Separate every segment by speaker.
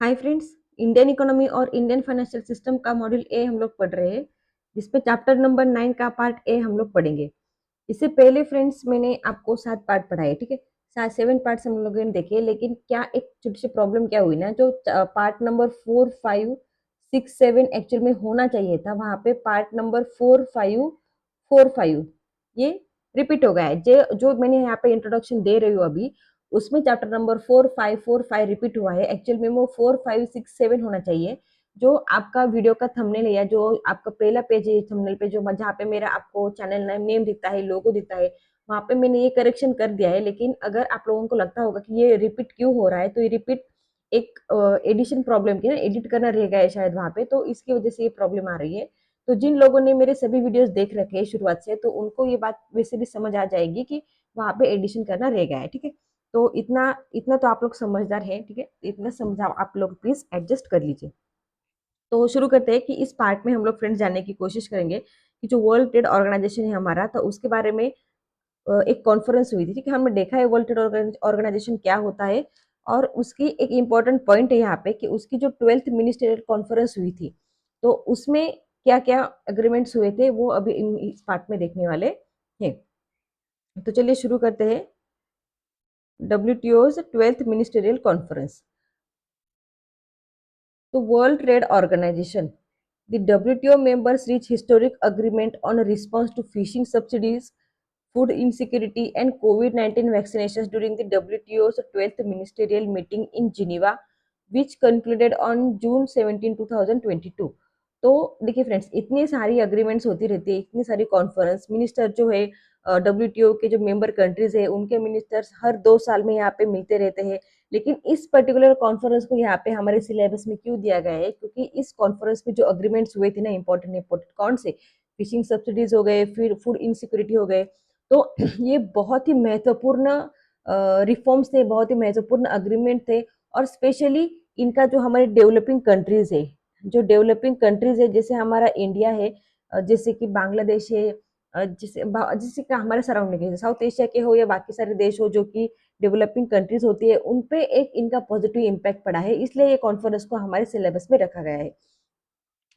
Speaker 1: Hi friends. Indian economy और Indian financial system का module A हम लोग पढ़ रहे हैं, जिसमें चैप्टर नंबर 9 का पार्ट ए हम लोग पढ़ेंगे। इससे पहले फ्रेंड्स मैंने आपको 7 पार्ट पढ़ाए, ठीक है। 7 पार्ट्स हम लोगों ने देखे, लेकिन क्या एक छोटी सी प्रॉब्लम क्या हुई ना, जो पार्ट नंबर 4, 5, 6, 7 एक्चुअल में होना चाहिए था, वहां पे पार्ट नंबर 4, 5, 4, 5 ये रिपीट हो गया है। जो मैंने यहाँ पे इंट्रोडक्शन दे रही हूँ अभी, उसमें चैप्टर नंबर 4, 5, 4, 5 रिपीट हुआ है। एक्चुअल में वो 4, 5, 6, 7 होना चाहिए। जो आपका वीडियो का थंबनेल है या जो आपका पहला पेज है थंबनेल पे, जो जहाँ पे मेरा आपको चैनल नेम दिखता है, लोगो दिखता है, वहां पे मैंने ये करेक्शन कर दिया है। लेकिन अगर आप लोगों को लगता होगा कि ये रिपीट क्यों हो रहा है, तो ये रिपीट एक एडिशन प्रॉब्लम की ना, एडिट करना रह गया है शायद वहां पे, तो इसकी वजह से ये प्रॉब्लम आ रही है। तो जिन लोगों ने मेरे सभी वीडियोस देख रखे हैं शुरुआत से, तो उनको ये बात वैसे भी समझ आ जाएगी कि वहां पे एडिशन करना रह गया है, ठीक है। तो इतना इतना तो आप लोग समझदार हैं, ठीक है। इतना समझा आप लोग प्लीज एडजस्ट कर लीजिए। तो शुरू करते हैं कि इस पार्ट में हम लोग फ्रेंड्स जानने की कोशिश करेंगे कि जो वर्ल्ड ट्रेड ऑर्गेनाइजेशन है हमारा, तो उसके बारे में एक कॉन्फ्रेंस हुई थी, ठीक है। हमने देखा है वर्ल्ड ट्रेड ऑर्गेनाइजेशन क्या होता है, और उसकी एक इम्पोर्टेंट पॉइंट है यहाँ पे कि उसकी जो 12th मिनिस्टरियल कॉन्फ्रेंस हुई थी, तो उसमें क्या क्या अग्रीमेंट्स हुए थे वो अभी इस पार्ट में देखने वाले हैं। तो चलिए शुरू करते हैं। WTO's 12th मिनिस्टरियल कॉन्फ्रेंस, तो world trade organisation, the WTO members reach historic agreement on a response to fishing subsidies, food insecurity, and COVID-19 vaccinations during the WTO's 12th ministerial meeting in Geneva, which concluded on June 17, 2022। तो देखिए friends, इतनी सारी agreements होती रहती है, इतनी सारी conference, minister जो है WTO के जो मेंबर कंट्रीज है, उनके मिनिस्टर्स हर 2 साल में यहाँ पे मिलते रहते हैं। लेकिन इस पर्टिकुलर कॉन्फ्रेंस को यहाँ पे हमारे सिलेबस में क्यों दिया गया है, क्योंकि इस कॉन्फ्रेंस में जो अग्रीमेंट्स हुए थे ना, इंपॉर्टेंट इंपॉर्टेंट कौन से, फिशिंग सब्सिडीज हो गए, फिर फूड इनसिक्योरिटी हो गए, तो ये बहुत ही महत्वपूर्ण रिफॉर्म्स थे, बहुत ही महत्वपूर्ण अग्रीमेंट थे। और स्पेशली इनका जो हमारे डेवलपिंग कंट्रीज है, जो डेवलपिंग कंट्रीज है, जैसे हमारा इंडिया है, जैसे कि बांग्लादेश है, जैसे कि हमारे सराउंडिंग है, साउथ एशिया के हो या बाकी सारे देश हो जो कि डेवलपिंग कंट्रीज होती है, उन पे एक इनका पॉजिटिव इम्पैक्ट पड़ा है, इसलिए ये कॉन्फ्रेंस को हमारे सिलेबस में रखा गया है।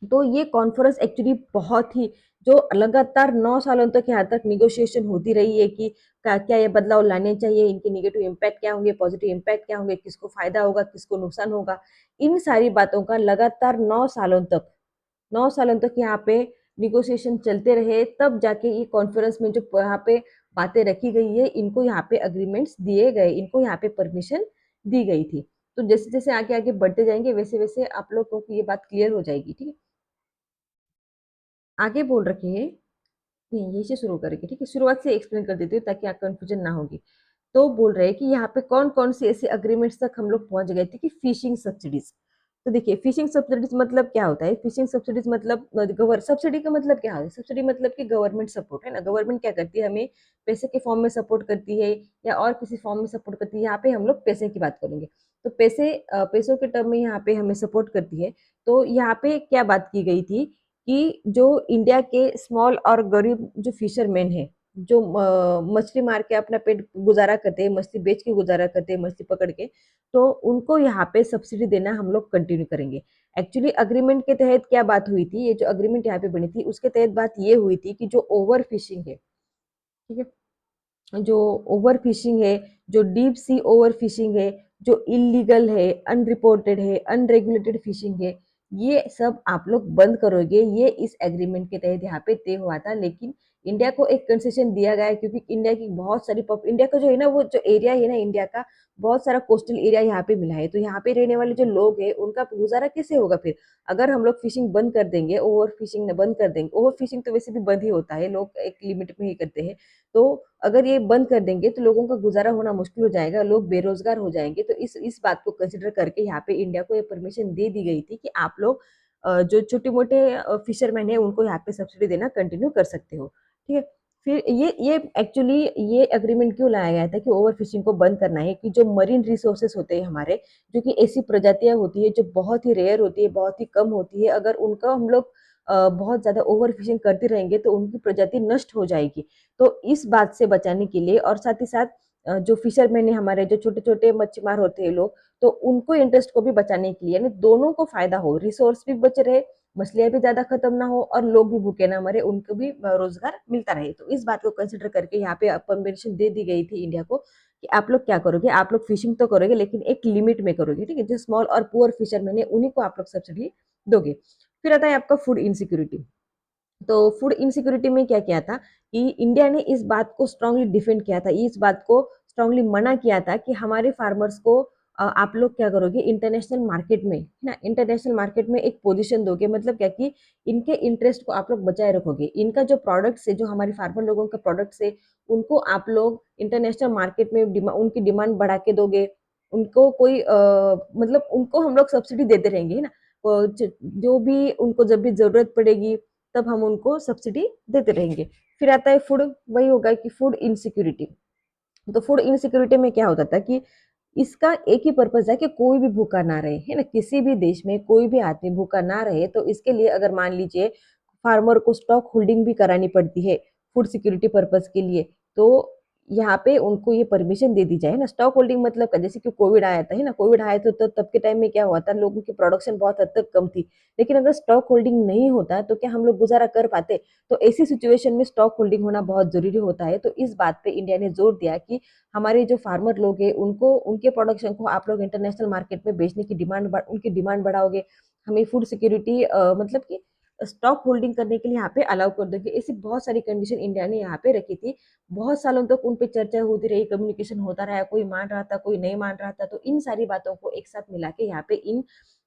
Speaker 1: तो ये कॉन्फ्रेंस एक्चुअली बहुत ही, जो लगातार 9 सालों तक यहाँ तक निगोशिएशन होती रही है कि क्या ये बदलाव लाने चाहिए, इनके निगेटिव इम्पैक्ट क्या होंगे, पॉजिटिव इम्पैक्ट क्या होंगे, किसको फायदा होगा, किसको नुकसान होगा, इन सारी बातों का लगातार 9 सालों तक यहाँ पे निगोशिएशन चलते रहे, तब जाके ये कॉन्फ्रेंस में जो यहाँ पे बातें रखी गई है, इनको यहाँ पे अग्रीमेंट्स दिए गए, इनको यहाँ पे परमिशन दी गई थी। तो जैसे जैसे आगे आगे बढ़ते जाएंगे, वैसे वैसे आप लोगों को ये बात क्लियर हो जाएगी, ठीक है। आगे बोल रखे हैं, नहीं यही से शुरू करेंगे, ठीक है। शुरुआत से एक्सप्लेन कर देती हूँ ताकि आप कंफ्यूजन ना होगी। तो बोल रहे हैं कि यहाँ पे कौन कौन से ऐसे अग्रीमेंट्स तक हम लोग पहुंच गए थे कि फिशिंग सब्सिडीज। तो देखिए, फिशिंग सब्सिडीज मतलब क्या होता है। फिशिंग सब्सिडीज मतलब सब्सिडी का मतलब क्या होता है। सब्सिडी मतलब कि गवर्नमेंट सपोर्ट है ना। गवर्नमेंट क्या करती है, हमें पैसे के फॉर्म में सपोर्ट करती है या और किसी फॉर्म में सपोर्ट करती है। यहाँ पे हम लोग पैसे की बात करेंगे, तो पैसों के टर्म में यहाँ पे हमें सपोर्ट करती है। तो यहाँ पे क्या बात की गई थी कि जो इंडिया के स्मॉल और गरीब जो फिशरमैन है, जो मछली मार के अपना पेट गुजारा करते हैं, मछली बेच के गुजारा करते हैं, मछली पकड़ के, तो उनको यहाँ पे सब्सिडी देना हम लोग कंटिन्यू करेंगे। एक्चुअली अग्रीमेंट के तहत क्या बात हुई थी, ये जो अग्रीमेंट यहाँ पे बनी थी, उसके तहत बात ये हुई थी कि जो ओवर फिशिंग है, ठीक है, जो ओवर फिशिंग है, जो डीप सी ओवर फिशिंग है, जो इलीगल है, अनरिपोर्टेड है, अनरेगुलेटेड फिशिंग है, ये सब आप लोग बंद करोगे। ये इस एग्रीमेंट के तहत यहाँ पे तय हुआ था। लेकिन इंडिया को एक कंसेशन दिया गया है, क्योंकि इंडिया की बहुत सारी इंडिया का जो है ना, वो जो एरिया है ना, इंडिया का बहुत सारा कोस्टल एरिया यहाँ पे मिला है। तो यहाँ पे रहने वाले जो लोग हैं, उनका गुजारा कैसे होगा फिर, अगर हम लोग फिशिंग बंद कर देंगे, ओवर फिशिंग बंद कर देंगे। ओवर फिशिंग तो वैसे भी बंद ही होता है, लोग एक लिमिट में ही करते हैं। तो अगर ये बंद कर देंगे तो लोगों का गुजारा होना मुश्किल हो जाएगा, लोग बेरोजगार हो जाएंगे। तो इस बात को कंसिडर करके यहाँ पे इंडिया को ये परमिशन दे दी गई थी कि आप लोग जो छोटे मोटे फिशरमैन है, उनको यहाँ पे सब्सिडी देना कंटिन्यू कर सकते हो, ठीक है। फिर ये एक्चुअली ये अग्रीमेंट क्यों लाया गया था कि ओवर फिशिंग को बंद करना है, कि जो मरीन रिसोर्सेस होते हैं हमारे, जो कि ऐसी प्रजातियां होती है जो बहुत ही रेयर होती है, बहुत ही कम होती है, अगर उनका हम लोग बहुत ज्यादा ओवर फिशिंग करते रहेंगे तो उनकी प्रजाति नष्ट हो जाएगी। तो इस बात से बचाने के लिए, और साथ ही साथ जो फिशरमैन है हमारे, जो छोटे-छोटे मच्छीमार होते हैं लोग, तो उनको इंटरेस्ट को भी बचाने के लिए, यानी दोनों को फ़ायदा हो, रिसोर्स भी बच रहे, मछलियाँ भी ज़्यादा खत्म ना हो और लोग भी भूखे ना मरे, उनको भी रोज़गार मिलता रहे। तो इस बात को कंसिडर करके यहाँ पे परमिशन दे दी गई थी इंडिया को कि आप लोग क्या करोगे, आप लोग फिशिंग तो करोगे लेकिन एक लिमिट में करोगे, ठीक है? जो स्मॉल और पुअर फिशरमैन है, उन्हीं को आप लोग सब्सिडी दोगे। फिर आता है आपका फूड इनसिक्योरिटी। तो फूड इनसिक्योरिटी में क्या किया था कि इंडिया ने इस बात को स्ट्रांगली डिफेंड किया था, इस बात को स्ट्रांगली मना किया था कि हमारे फार्मर्स को आप लोग क्या करोगे इंटरनेशनल मार्केट में, है ना? इंटरनेशनल मार्केट में एक पोजीशन दोगे, मतलब क्या कि इनके इंटरेस्ट को आप लोग बचाए रखोगे। इनका जो प्रोडक्ट्स है, जो हमारे फार्मर लोगों का प्रोडक्ट्स है, उनको आप लोग इंटरनेशनल मार्केट में उनकी डिमांड बढ़ा के दोगे। उनको कोई मतलब उनको हम लोग सब्सिडी देते रहेंगे, है ना? जो भी उनको जब भी ज़रूरत पड़ेगी तब हम उनको सब्सिडी देते रहेंगे। फिर आता है फूड, वही होगा कि फूड इनसिक्योरिटी। तो फूड इनसिक्योरिटी में क्या होता था कि इसका एक ही पर्पज़ है कि कोई भी भूखा ना रहे, है ना? किसी भी देश में कोई भी आदमी भूखा ना रहे, तो इसके लिए अगर मान लीजिए फार्मर को स्टॉक होल्डिंग भी करानी पड़ती है फूड सिक्योरिटी पर्पज़ के लिए, तो यहाँ पे उनको ये परमिशन दे दी जाए ना। स्टॉक होल्डिंग मतलब क्या, जैसे कि कोविड आया था, है ना? कोविड आया था तो तब के टाइम में क्या हुआ था, लोगों की प्रोडक्शन बहुत हद तक कम थी। लेकिन अगर स्टॉक होल्डिंग नहीं होता तो क्या हम लोग गुज़ारा कर पाते? तो ऐसी सिचुएशन में स्टॉक होल्डिंग होना बहुत ज़रूरी होता है। तो इस बात पे इंडिया ने ज़ोर दिया कि हमारे जो फार्मर लोग हैं उनको, उनके प्रोडक्शन को आप लोग इंटरनेशनल मार्केट में बेचने की उनकी डिमांड बढ़ाओगे। हमें फूड सिक्योरिटी मतलब कि स्टॉक होल्डिंग करने के लिए यहाँ पे अलाउ कर दोगे। ऐसी बहुत सारी कंडीशन इंडिया ने यहाँ पे रखी थी। बहुत सालों तक उन पे चर्चा होती रही, कम्युनिकेशन होता रहा, कोई मान रहा था, कोई नहीं मान रहा था। तो इन सारी बातों को एक साथ मिला के यहाँ पे इन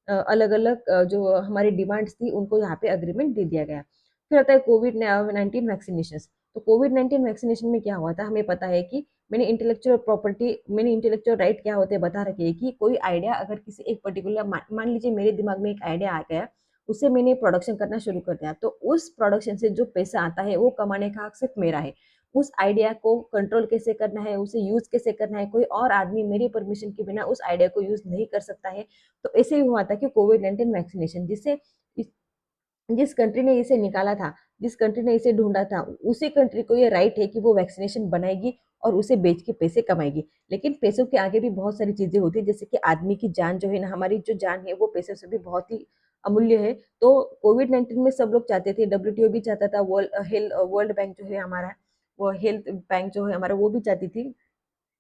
Speaker 1: अलग-अलग जो हमारी डिमांड्स थी उनको यहाँ पे एग्रीमेंट दे दिया गया। फिर आता है कोविड 19 वैक्सीनेशंस। तो कोविड 19 वैक्सीनेशन में क्या हुआ था, हमें पता है कि मैंने इंटेलेक्चुअल राइट क्या होते हैं बता रखे हैं कि कोई आइडिया अगर किसी एक पर्टिकुलर मान लीजिए मेरे दिमाग में एक आइडिया आ गया, उसे मैंने प्रोडक्शन करना शुरू कर दिया, तो उस प्रोडक्शन से जो पैसा आता है वो कमाने का हक सिर्फ मेरा है। उस आइडिया को कंट्रोल कैसे करना है, उसे यूज कैसे करना है, कोई और आदमी मेरे परमिशन के बिना उस आइडिया को यूज नहीं कर सकता है। तो ऐसे ही हुआ था कि कोविड 19 वैक्सीनेशन, जिससे जिस कंट्री ने इसे निकाला था, जिस कंट्री ने इसे ढूँढा था, उसी कंट्री को ये राइट है कि वो वैक्सीनेशन बनाएगी और उसे बेच के पैसे कमाएगी। लेकिन पैसों के आगे भी बहुत सारी चीज़ें होती हैं, जैसे कि आदमी की जान जो है ना, हमारी जो जान है, वो पैसों से भी बहुत ही अमूल्य है। तो कोविड-19 में सब लोग चाहते थे, डब्ल्यूटीओ भी चाहता था, वर्ल्ड बैंक जो है हमारा, वो हेल्थ बैंक जो है हमारा, वो भी चाहती थी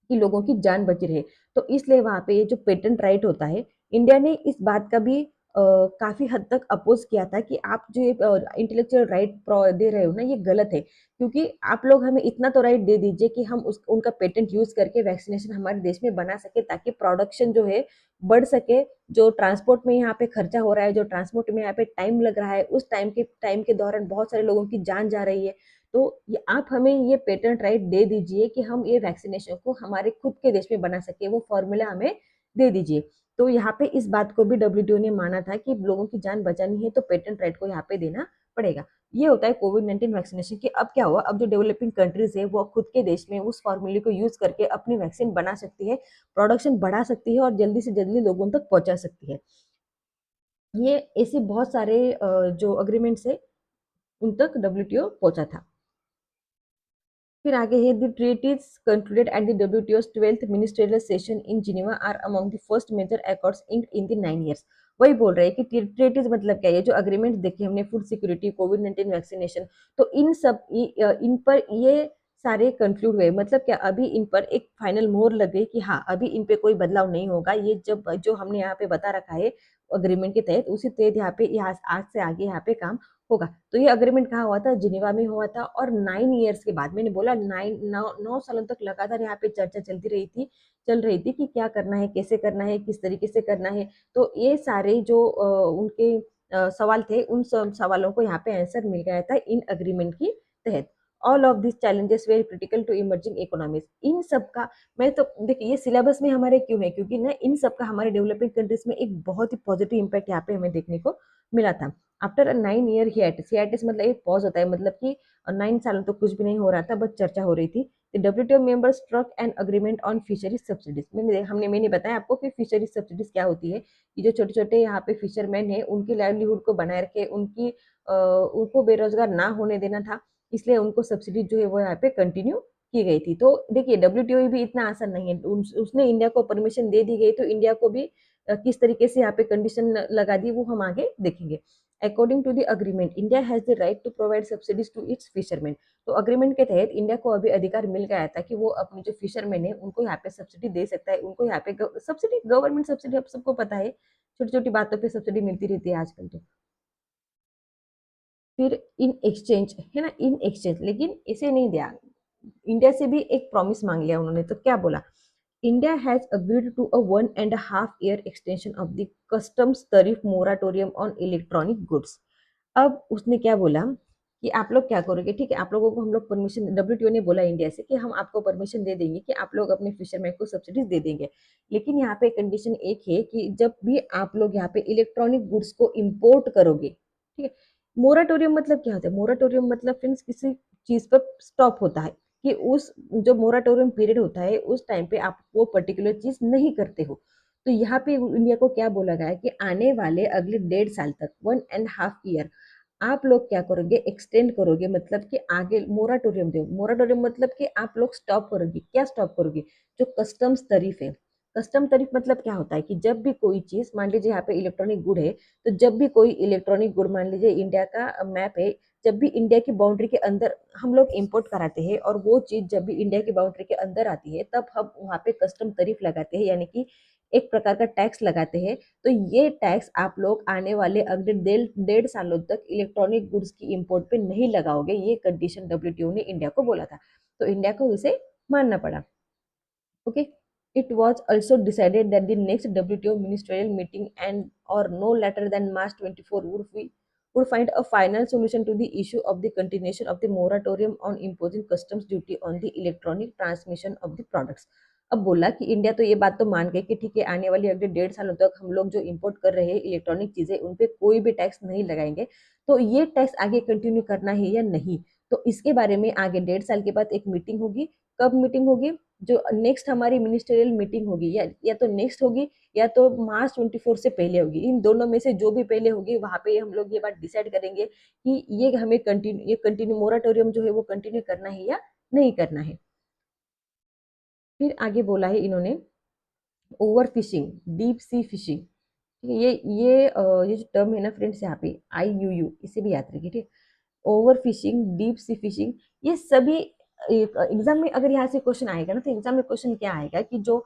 Speaker 1: कि लोगों की जान बची रहे। तो इसलिए वहाँ पे ये जो पेटेंट राइट होता है, इंडिया ने इस बात का भी काफ़ी हद तक अपोज़ किया था कि आप जो ये इंटेलेक्चुअल राइट दे रहे हो ना, ये गलत है। क्योंकि आप लोग हमें इतना तो राइट दे दीजिए कि हम उस उनका पेटेंट यूज़ करके वैक्सीनेशन हमारे देश में बना सकें, ताकि प्रोडक्शन जो है बढ़ सके। जो ट्रांसपोर्ट में यहाँ पे खर्चा हो रहा है, जो ट्रांसपोर्ट में यहाँ पे टाइम लग रहा है, उस टाइम के दौरान बहुत सारे लोगों की जान जा रही है। तो ये आप हमें ये पेटेंट राइट दे दीजिए कि हम ये वैक्सीनेशन को हमारे खुद के देश में बना सके, वो फॉर्मूला हमें दे दीजिए। तो यहाँ पे इस बात को भी डब्ल्यूटीओ ने माना था कि लोगों की जान बचानी है तो पेटेंट राइट को यहाँ पे देना पड़ेगा। ये होता है कोविड-19 वैक्सीनेशन की। अब क्या हुआ, अब जो डेवलपिंग कंट्रीज़ है वो खुद के देश में उस फॉर्मूले को यूज़ करके अपनी वैक्सीन बना सकती है, प्रोडक्शन बढ़ा सकती है और जल्दी से जल्दी लोगों तक पहुँचा सकती है। ये ऐसे बहुत सारे जो एग्रीमेंट्स है उन तक डब्ल्यूटीओ पहुँचा था। फिर आगे है the treaties concluded at the डब्ल्यूटीओ's 12th ministerial session in Geneva are among the first major accords inked in the 9 years. वही बोल रहे हैं कि ट्रीटीज मतलब क्या है, ये जो एग्रीमेंट देखे हमने फूड सिक्योरिटी, कोविड-19 वैक्सीनेशन, तो इन पर ये सारे कंक्लूड हुए, मतलब क्या अभी इन पर एक फाइनल मोहर लग गई कि हाँ, अभी इन पे कोई बदलाव नहीं होगा। ये जब जो हमने यहाँ पे बता रखा है एग्रीमेंट के तहत, उसी तहत यहाँ आज से आगे यहाँ पे काम होगा। तो ये एग्रीमेंट कहाँ हुआ था? जिनेवा में हुआ था। और 9 ईयर्स के बाद, मैंने बोला 9 सालों तक लगातार यहाँ पे चर्चा चल रही थी कि क्या करना है, कैसे करना है, किस तरीके से करना है। तो ये सारे जो उनके सवाल थे, उन सब सवालों को यहाँ पे आंसर मिल गया था इन एग्रीमेंट की तहत। All of this challenges very critical to emerging economies. इन सब का, मैं तो देखिए ये सिलेबस में हमारे क्यों है, क्योंकि ना इन सब का हमारे डेवलपिंग कंट्रीज में एक बहुत ही पॉजिटिव इम्पैक्ट यहाँ पे हमें देखने को मिला था। आफ्टर अ 9 ईयर हियाटस मतलब एक पॉज होता है, मतलब कि 9 सालों तो कुछ भी नहीं हो रहा था, बस चर्चा हो रही थी। The WTO members struck an agreement on fisheries subsidies. मैंने बताया आपको कि फिशरीज सब्सिडीज क्या होती है। ये जो छोटे छोटे यहाँ पे फिशरमैन है, उनकी लाइवलीहुड को बनाए रखे, उनको बेरोजगार ना होने देना था, इसलिए उनको सब्सिडी जो है वो यहाँ पे कंटिन्यू की गई थी। तो देखिए डब्ल्यूटीओ भी इतना आसान नहीं है, उसने इंडिया को परमिशन दे दी गई, तो इंडिया को भी किस तरीके से यहाँ पे कंडीशन लगा दी वो हम आगे देखेंगे। According to the agreement India has the right to provide subsidies to its fisherman. तो अग्रीमेंट के तहत इंडिया को अभी अधिकार मिल गया था कि वो अपने जो फिशरमैन है उनको यहाँ पे सब्सिडी दे सकता है, उनको यहाँ पे सब्सिडी, गवर्नमेंट सब्सिडी अब सबको पता है, छोटी छोटी बातों पे सब्सिडी मिलती रहती है आजकल तो। फिर इन एक्सचेंज है ना, इन एक्सचेंज, लेकिन इसे नहीं दिया, इंडिया से भी एक प्रॉमिस मांग लिया उन्होंने। तो क्या बोला, India has agreed to a 1.5 year extension of the customs tariff moratorium on electronic goods. अब उसने क्या बोला कि आप लोग क्या करोगे, ठीक है, आप लोगों को हम लोग परमिशन, डब्ल्यूटीओ ने बोला इंडिया से कि हम आपको परमिशन दे देंगे कि आप लोग अपने फिशरमैन को सब्सिडीज दे देंगे, लेकिन यहाँ पे कंडीशन एक है कि जब भी आप लोग यहाँ पे इलेक्ट्रॉनिक गुड्स को इम्पोर्ट करोगे, ठीक है। मोराटोरियम मतलब क्या होता है, मोराटोरियम मतलब फ्रेंड्स किसी चीज पर स्टॉप होता है, कि उस जो मोराटोरियम पीरियड होता है उस टाइम पे आप वो पर्टिकुलर चीज नहीं करते हो। तो यहाँ पे इंडिया को क्या बोला गया है कि आने वाले अगले 1.5 साल तक, 1.5 year, आप लोग क्या करोगे, एक्सटेंड करोगे, मतलब कि आगे मोराटोरियम दो, मोराटोरियम मतलब कि आप लोग स्टॉप करोगे, क्या स्टॉप करोगे, जो कस्टम्स तरीफ है। कस्टम तरीफ मतलब क्या होता है कि जब भी कोई चीज, मान लीजिए यहाँ पे इलेक्ट्रॉनिक गुड है, तो जब भी कोई इलेक्ट्रॉनिक गुड, मान लीजिए इंडिया का मैप है, जब भी इंडिया की बाउंड्री के अंदर हम लोग इंपोर्ट कराते हैं और वो चीज जब भी इंडिया की बाउंड्री के अंदर आती है, तब हम वहाँ पे कस्टम तरीफ लगाते हैं, यानी कि एक प्रकार का टैक्स लगाते हैं। तो ये टैक्स आप लोग आने वाले अगले 1.5 सालों तक इलेक्ट्रॉनिक गुड्स की इंपोर्ट पे नहीं लगाओगे, ये कंडीशन डब्ल्यूटीओ ने इंडिया को बोला था। तो इंडिया को इसे मानना पड़ा। Okay, it was also decided that the next WTO ministerial meeting and or no later than March 24 would find a final solution to the issue of the continuation of the moratorium on imposing customs duty on the electronic transmission of the products। अब बोला कि India तो ये बात तो मान गई कि ठीक है, आने वाली अगले 1.5 सालों तक हम लोग जो इंपोर्ट कर रहे हैं इलेक्ट्रॉनिक चीजें, उन पे कोई भी टैक्स नहीं लगाएंगे। तो ये टैक्स आगे कंटिन्यू करना है या नहीं, तो इसके बारे में आगे 1.5 साल के बाद एक मीटिंग होगी। कब मीटिंग होगी, जो नेक्स्ट हमारी मिनिस्टरियल मीटिंग होगी, या तो नेक्स्ट होगी या तो March 24 से पहले होगी, इन दोनों में से जो भी पहले होगी वहां पे हम लोग ये बात डिसाइड करेंगे कि ये हमें कंटिन्यू, ये कंटिन्यू मोराटोरियम जो है वो कंटिन्यू करना है या नहीं करना है। फिर आगे बोला है इन्होंने, over fishing, deep sea fishing, ठीक है, ये जो टर्म है ना फ्रेंड्स, यहाँ पे IUU, इसे भी याद रखिए, ठीक। Over fishing, deep sea fishing, ये सभी एग्जाम में अगर यहाँ से क्वेश्चन आएगा ना, तो एग्जाम में क्वेश्चन क्या आएगा कि जो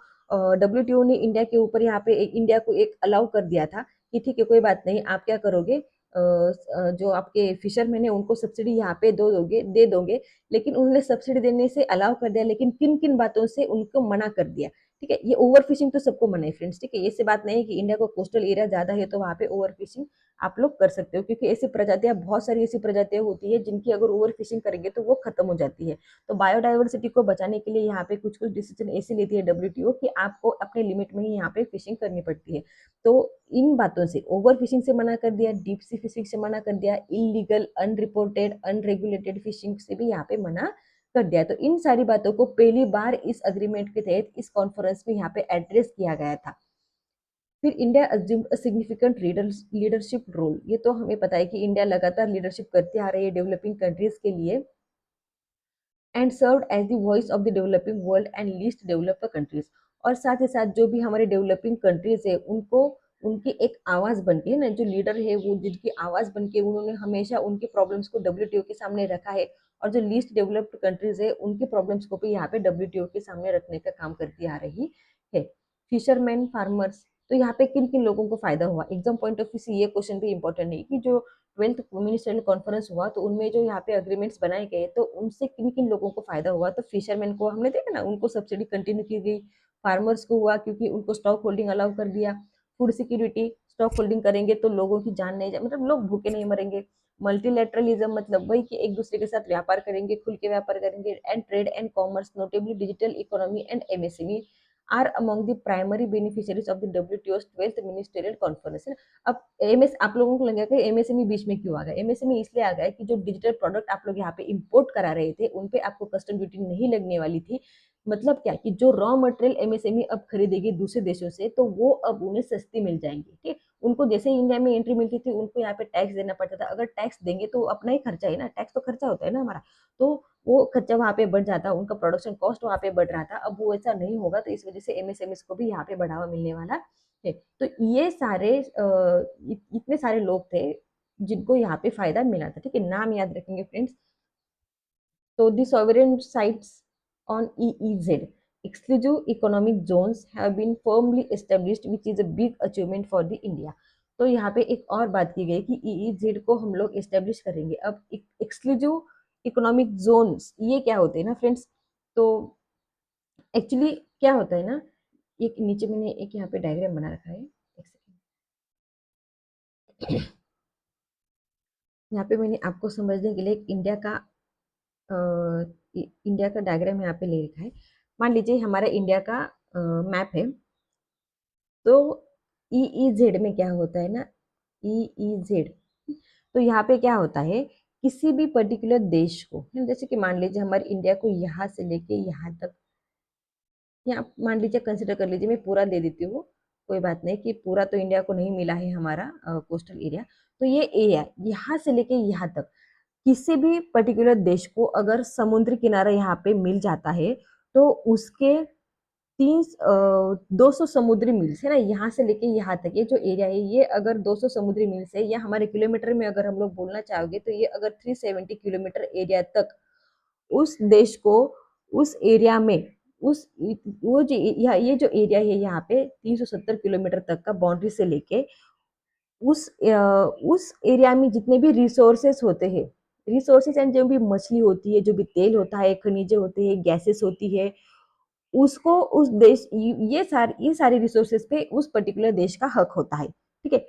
Speaker 1: WTO ने इंडिया के ऊपर यहाँ पे इंडिया को एक अलाउ कर दिया था कि ठीक है कोई बात नहीं, आप क्या करोगे, जो आपके फिशरमैन है उनको सब्सिडी यहाँ पे दे दोगे, लेकिन उन्होंने सब्सिडी देने से अलाउ कर दिया, लेकिन किन किन बातों से उनको मना कर दिया, ठीक है। ये ओवर फिशिंग तो सबको मना है फ्रेंड्स, ठीक है, ये से बात नहीं है कि इंडिया को कोस्टल एरिया ज्यादा है तो वहाँ पे ओवर फिशिंग आप लोग कर सकते हो, क्योंकि ऐसी प्रजातियां, बहुत सारी ऐसी प्रजातियां होती है जिनकी अगर ओवर फिशिंग करेंगे तो वो खत्म हो जाती है। तो बायोडाइवर्सिटी को बचाने के लिए यहाँ पे कुछ कुछ डिसीजन ऐसे लेती है WTO कि आपको अपने लिमिट में ही यहाँ पे फिशिंग करनी पड़ती है। तो इन बातों से, ओवर फिशिंग से मना कर दिया, डीप सी फिशिंग से मना कर दिया, इलीगल, अनरिपोर्टेड, अनरेगुलेटेड फिशिंग से भी यहाँ पे मना कर दिया। तो इन सारी बातों को पहली बार इस अग्रीमेंट के तहत इस कॉन्फ्रेंस में यहाँ पे एड्रेस किया गया था। फिर India assumed a significant leadership role, ये तो हमें पता है कि इंडिया लगातार लीडरशिप करती आ रही है डेवलपिंग कंट्रीज के लिए, and served as the voice of the developing world and least developed countries. और साथ ही साथ जो भी हमारे डेवलपिंग कंट्रीज है उनको, उनकी एक आवाज बन के ना, जो लीडर है वो जिनकी आवाज बन के उन्होंने हमेशा उनके प्रॉब्लम्स को WTO के सामने रखा है, और जो लीस्ट डेवलप्ड कंट्रीज है उनके प्रॉब्लम्स को भी यहाँ पे WTO के सामने रखने का काम करती आ रही है। फिशरमैन, फार्मर्स, तो यहाँ पे किन किन लोगों को फायदा हुआ, एग्जाम पॉइंट ऑफ व्यू से ये क्वेश्चन भी इंपॉर्टेंट है कि जो 12th मिनिस्ट्रियल कॉन्फ्रेंस हुआ तो उनमें जो यहाँ पे अग्रीमेंट्स बनाए गए, तो उनसे किन किन लोगों को फायदा हुआ, तो फिशरमैन को हमने देखा ना, उनको सब्सिडी कंटिन्यू की गई। फार्मर्स को हुआ क्योंकि उनको स्टॉक होल्डिंग अलाउ कर दिया। फूड सिक्योरिटी, स्टॉक होल्डिंग करेंगे तो लोगों की जान नहीं जाए, मतलब लोग भूखे नहीं मरेंगे। मल्टीलेटरलिज्म मतलब वही कि एक दूसरे के साथ व्यापार करेंगे, खुल के व्यापार करेंगे। And trade and commerce, notably digital economy and MSME are among the primary beneficiaries of the WTO's 12th ministerial conference. अब एमएस, आप लोगों को लगेगा कि MSME बीच में क्यों आ गया, MSME इसलिए आ गया कि जो डिजिटल प्रोडक्ट आप लोग यहाँ पे इंपोर्ट करा रहे थे उन पे आपको कस्टम ड्यूटी नहीं लगने वाली थी, मतलब क्या कि जो रॉ मटेरियल एमएसएमई अब खरीदेगी दूसरे देशों से, तो वो अब उन्हें सस्ती मिल जाएंगी, ठीक है। उनको जैसे इंडिया में एंट्री मिलती थी, उनको यहाँ पे टैक्स देना पड़ता था। अगर टैक्स देंगे तो अपना ही खर्चा है ना, टैक्स तो खर्चा होता है ना हमारा। तो वो खर्चा वहां पे बढ़ जाता, उनका प्रोडक्शन कॉस्ट वहां पे बढ़ रहा था। अब वो ऐसा नहीं होगा, तो इस वजह से एमएसएमई को भी यहाँ पे बढ़ावा मिलने वाला है। तो ये सारे इतने सारे लोग थे जिनको यहाँ पे फायदा मिला था, ठीक है। नाम याद रखेंगे friends. So the sovereign sites on EEZ, exclusive economic zones, have been firmly established, which is a big achievement for the India. तो यहाँ पे एक और बात की गई कि EEZ को हम लोग एस्टेब्लिश करेंगे। अब एक्सक्लूसिव इकोनॉमिक जोन्स ये क्या होते हैं ना फ्रेंड्स, तो एक्चुअली क्या होता है ना, एक नीचे मैंने एक यहाँ पे डायग्राम बना रखा है, एक सेकंड। यहाँ पे मैंने आपको समझने के लिए एक इंडिया का डायग्राम यहाँ पे ले रखा है। मान लीजिए हमारा इंडिया का मैप है। तो ईईजेड में क्या होता है ना, ईईजेड, तो यहाँ पे क्या होता है, किसी भी पर्टिकुलर देश को, जैसे कि मान लीजिए हमारे इंडिया को यहाँ से लेके यहाँ तक, यहाँ मान लीजिए कंसिडर कर लीजिए, मैं पूरा दे देती हूँ, कोई बात नहीं कि पूरा तो इंडिया को नहीं मिला है हमारा कोस्टल एरिया। तो ये एरिया यहाँ से लेके यहाँ तक, किसी भी पर्टिकुलर देश को अगर समुद्र किनारा यहाँ पे मिल जाता है, तो उसके 200 समुद्री मील्स है ना, यहाँ से लेके यहाँ तक ये जो एरिया है, ये अगर 200 समुद्री मील्स है, या हमारे किलोमीटर में अगर हम लोग बोलना चाहोगे, तो ये अगर 370 किलोमीटर एरिया तक उस देश को, उस एरिया में, उस वो जो ये जो एरिया है यहाँ पे 370 किलोमीटर तक का बाउंड्री से लेके उस एरिया में जितने भी रिसोर्सेस होते हैं, रिसोर्सेस एंड जो भी मछली होती है, जो भी तेल होता है, खनिजे होते हैं, गैसेस होती है, उसको उस देश, ये सारे रिसोर्सेज पे उस पर्टिकुलर देश का हक होता है, ठीक है।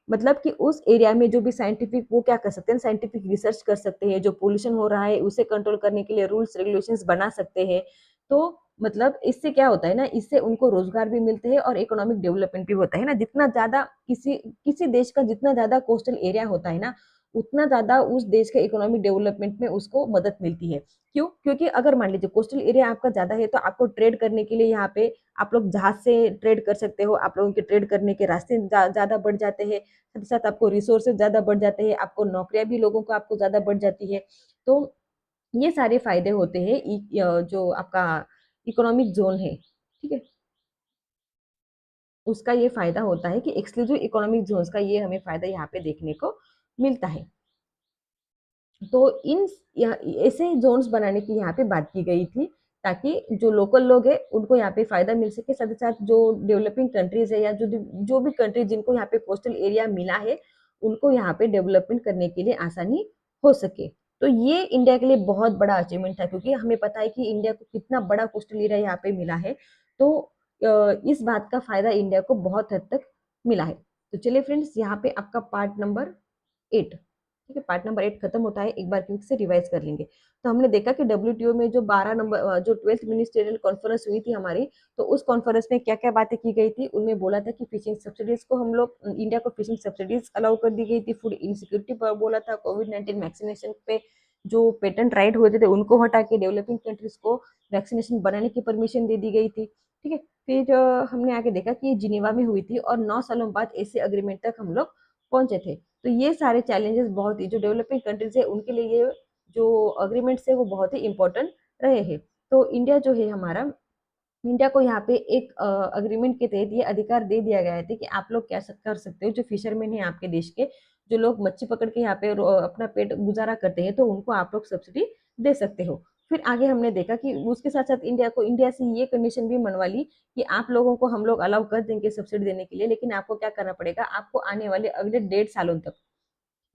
Speaker 1: मतलब कि उस एरिया में जो भी साइंटिफिक, वो क्या कर सकते हैं, साइंटिफिक रिसर्च कर सकते हैं, जो पोल्यूशन हो रहा है उसे कंट्रोल करने के लिए रूल्स रेगुलेशंस बना सकते हैं। तो मतलब इससे क्या होता है ना, इससे उनको रोजगार भी मिलते हैं और इकोनॉमिक डेवलपमेंट भी होता है ना। जितना ज्यादा किसी किसी देश का जितना ज्यादा कोस्टल एरिया होता है ना, उतना ज्यादा उस देश के इकोनॉमिक डेवलपमेंट में उसको मदद मिलती है। क्यों? क्योंकि अगर मान लीजिए कोस्टल एरिया आपका ज्यादा है, तो आपको ट्रेड करने के लिए यहाँ पे आप लोग जहाज से ट्रेड कर सकते हो, आप लोगों के ट्रेड करने के रास्ते ज्यादा बढ़ जाते हैं, साथ ही साथ आपको रिसोर्सेज ज्यादा बढ़ जाते हैं, आपको नौकरियां भी लोगों को आपको ज्यादा बढ़ जाती है। तो ये सारे फायदे होते हैं जो आपका इकोनॉमिक जोन है, ठीक है, उसका ये फायदा होता है कि एक्सक्लूसिव इकोनॉमिक जोन्स का ये हमें फायदा यहाँ पे देखने को मिलता है। तो ऐसे जोन्स बनाने की यहाँ पे बात की गई थी, ताकि जो लोकल लोग हैं उनको यहाँ पे फायदा मिल सके, साथ ही साथ जो डेवलपिंग कंट्रीज है, या जो भी कंट्री जिनको यहाँ पे कोस्टल एरिया मिला है, उनको यहाँ पे डेवलपमेंट करने के लिए आसानी हो सके। तो ये इंडिया के लिए बहुत बड़ा अचीवमेंट था, क्योंकि हमें पता है कि इंडिया को कितना बड़ा कोस्टल एरिया यहाँ पे मिला है। तो इस बात का फायदा इंडिया को बहुत हद तक मिला है। तो चलिए फ्रेंड्स, यहाँ पे आपका पार्ट नंबर 8, ठीक है, पार्ट नंबर 8 खत्म होता है। एक बार क्विक से रिवाइज कर लेंगे। तो हमने देखा कि डब्ल्यूटीओ में जो 12 नंबर जो 12th मिनिस्ट्रियल कॉन्फ्रेंस हुई थी हमारी, तो उस कॉन्फ्रेंस में क्या क्या बातें की गई थी, उनमें बोला था कि फिशिंग सब्सिडीज को हम लोग, इंडिया को फिशिंग सब्सिडीज अलाउ कर दी गई थी। फूड इनसिक्योरिटी पर बोला था, कोविड-19 वैक्सीनेशन पे जो पेटेंट राइट हुए थे उनको हटा के डेवलपिंग कंट्रीज को वैक्सीनेशन बनाने की परमिशन दे दी गई थी, ठीक है। फिर हमने आगे देखा कि ये जिनेवा में हुई थी, और 9 सालों बाद ऐसे अग्रीमेंट तक हम लोग पहुंचे थे। तो ये सारे चैलेंजेस बहुत ही, जो डेवलपिंग कंट्रीज है उनके लिए ये जो अग्रीमेंट्स है वो बहुत ही इंपॉर्टेंट रहे हैं। तो इंडिया जो है हमारा, इंडिया को यहाँ पे एक अग्रीमेंट के तहत ये अधिकार दे दिया गया है कि आप लोग क्या कर सकते हो, जो फिशरमैन है आपके देश के, जो लोग मच्छी पकड़ के यहाँ पे अपना पेट गुजारा करते हैं, तो उनको आप लोग सब्सिडी दे सकते हो। फिर आगे हमने देखा कि उसके साथ साथ इंडिया से ये कंडीशन भी मनवा ली कि आप लोगों को हम लोग अलाउ कर देंगे सब्सिडी देने के लिए, लेकिन आपको क्या करना पड़ेगा, आपको आने वाले अगले 1.5 सालों तक,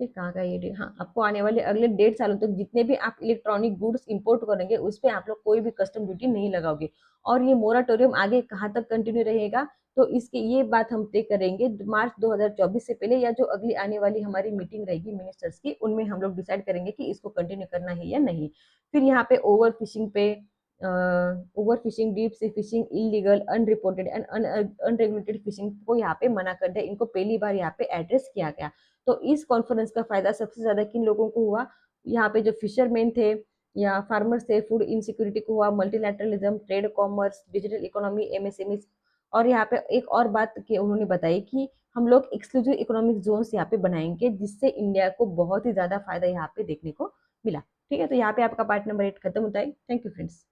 Speaker 1: ये कहाँ का ये हाँ, आपको आने वाले अगले 1.5 सालों तक जितने भी आप इलेक्ट्रॉनिक गुड्स इंपोर्ट करेंगे, उस पे आप लोग कोई भी कस्टम ड्यूटी नहीं लगाओगे। और ये मोराटोरियम आगे कहाँ तक कंटिन्यू रहेगा, तो इसकी ये बात हम तय करेंगे मार्च 2024 से पहले, या जो अगली आने वाली हमारी मीटिंग रहेगी मिनिस्टर्स की, उनमें हम लोग डिसाइड करेंगे कि इसको कंटिन्यू करना है या नहीं। फिर यहाँ पे over fishing, deep sea fishing, illegal, unreported and unregulated fishing को यहाँ पे मना कर दिया। इनको पहली बार यहाँ पे एड्रेस किया गया। तो इस कॉन्फ्रेंस का फायदा सबसे ज्यादा किन लोगों को हुआ, यहाँ पे जो फिशरमैन थे, या फार्मर से फूड इनसिक्योरिटी को हुआ, multilateralism, trade, commerce, digital economy, MSME. और यहाँ पे एक और बात कि उन्होंने बताई कि हम लोग एक्सक्लूसिव इकोनॉमिक जोन्स यहाँ पे बनाएंगे, जिससे इंडिया को बहुत ही ज्यादा फायदा यहाँ पे देखने को मिला। ठीक है, तो यहाँ पे आपका पार्ट नंबर 8 खत्म होता है। Thank you friends.